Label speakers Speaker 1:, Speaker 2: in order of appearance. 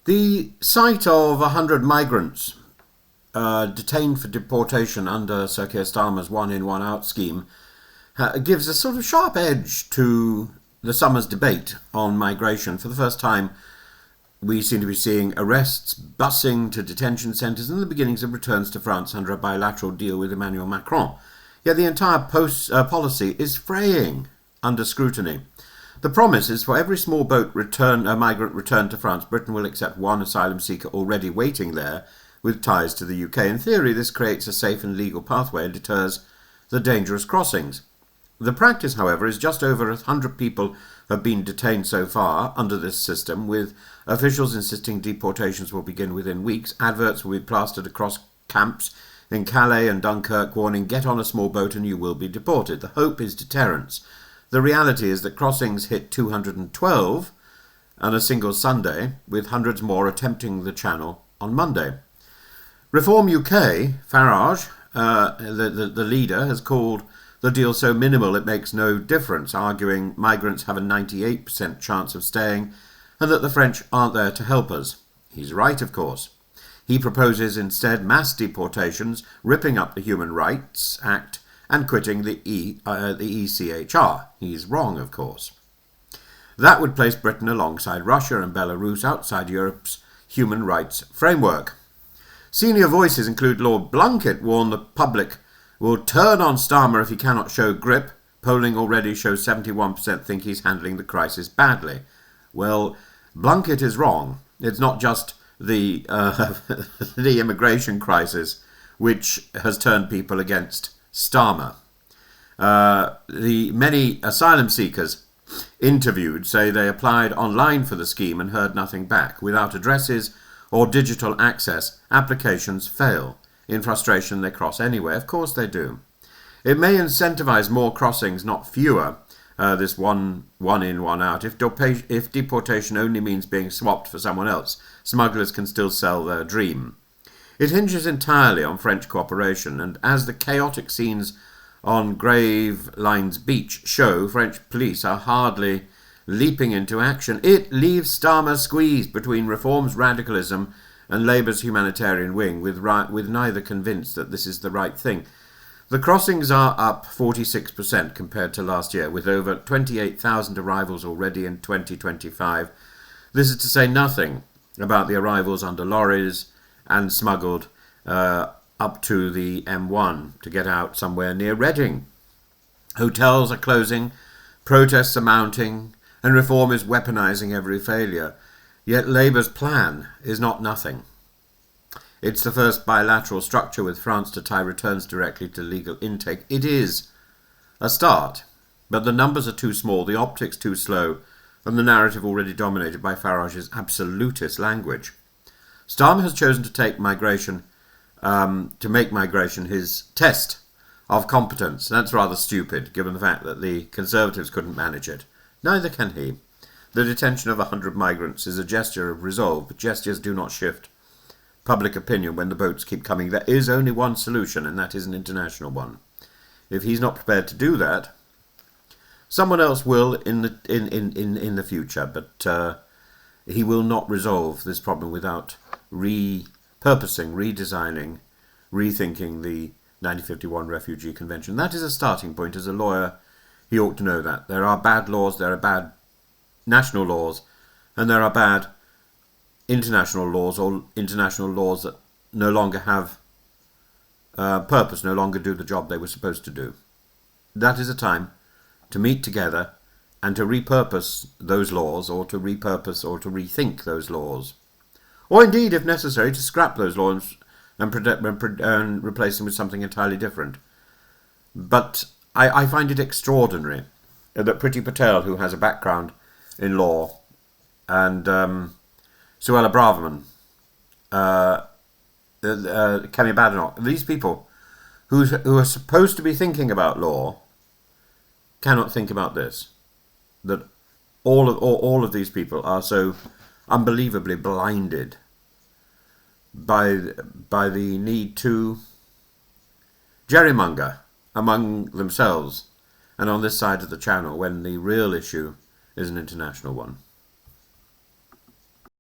Speaker 1: The sight of 100 migrants detained for deportation under Sir Keir Starmer's one-in, one-out scheme gives a sort of sharp edge to the summer's debate on migration. For the first time, we seem to be seeing arrests, busing to detention centres, and the beginnings of returns to France under a bilateral deal with Emmanuel Macron. Yet the entire policy is fraying under scrutiny. The promise is for every small boat migrant returned to France, Britain will accept one asylum seeker already waiting there with ties to the UK. In theory, this creates a safe and legal pathway and deters the dangerous crossings. The practice, however, is just over 100 people have been detained so far under this system, with officials insisting deportations will begin within weeks. Adverts will be plastered across camps in Calais and Dunkirk warning, get on a small boat and you will be deported. The hope is deterrence. The reality is that crossings hit 212 on a single Sunday, with hundreds more attempting the channel on Monday. Reform UK, Farage, the leader, has called the deal so minimal it makes no difference, arguing migrants have a 98% chance of staying and that the French aren't there to help us. He's right, of course. He proposes instead mass deportations, ripping up the Human Rights Act and quitting the ECHR. He's wrong, of course. That would place Britain alongside Russia and Belarus outside Europe's human rights framework. Senior voices include Lord Blunkett warn the public will turn on Starmer if he cannot show grip. Polling already shows 71% think he's handling the crisis badly. Well, Blunkett is wrong. It's not just the immigration crisis which has turned people against Starmer. The many asylum seekers interviewed say they applied online for the scheme and heard nothing back. Without addresses or digital access, applications fail. In frustration, they cross anyway. Of course they do. It may incentivize more crossings, not fewer, this one in, one out. If deportation only means being swapped for someone else, smugglers can still sell their dream. It hinges entirely on French cooperation, and as the chaotic scenes on Gravelines Beach show, French police are hardly leaping into action. It leaves Starmer squeezed between Reform's radicalism and Labour's humanitarian wing, with neither convinced that this is the right thing. The crossings are up 46% compared to last year, with over 28,000 arrivals already in 2025. This is to say nothing about the arrivals under lorries and smuggled up to the M1 to get out somewhere near Reading. Hotels are closing, protests are mounting, and Reform is weaponising every failure. Yet Labour's plan is not nothing. It's the first bilateral structure with France to tie returns directly to legal intake. It is a start, but the numbers are too small, the optics too slow, and the narrative already dominated by Farage's absolutist language. Starmer has chosen to make migration his test of competence. That's rather stupid, given the fact that the Conservatives couldn't manage it. Neither can he. The detention of 100 migrants is a gesture of resolve, but gestures do not shift public opinion when the boats keep coming. There is only one solution, and that is an international one. If he's not prepared to do that, someone else will in the future, but he will not resolve this problem without repurposing, redesigning, rethinking the 1951 Refugee Convention. That is a starting point. As a lawyer, he ought to know that. There are bad laws, there are bad national laws, and there are bad international laws, or international laws that no longer have purpose, no longer do the job they were supposed to do. That is a time to meet together and to repurpose those laws, or to repurpose or to rethink those laws. Or indeed, if necessary, to scrap those laws and replace them with something entirely different. But I find it extraordinary that Priti Patel, who has a background in law, and Suella Braverman, Kemi Badenoch, these people who are supposed to be thinking about law cannot think about this. That all of these people are so unbelievably blinded by the need to gerrymander among themselves and on this side of the channel, when the real issue is an international one.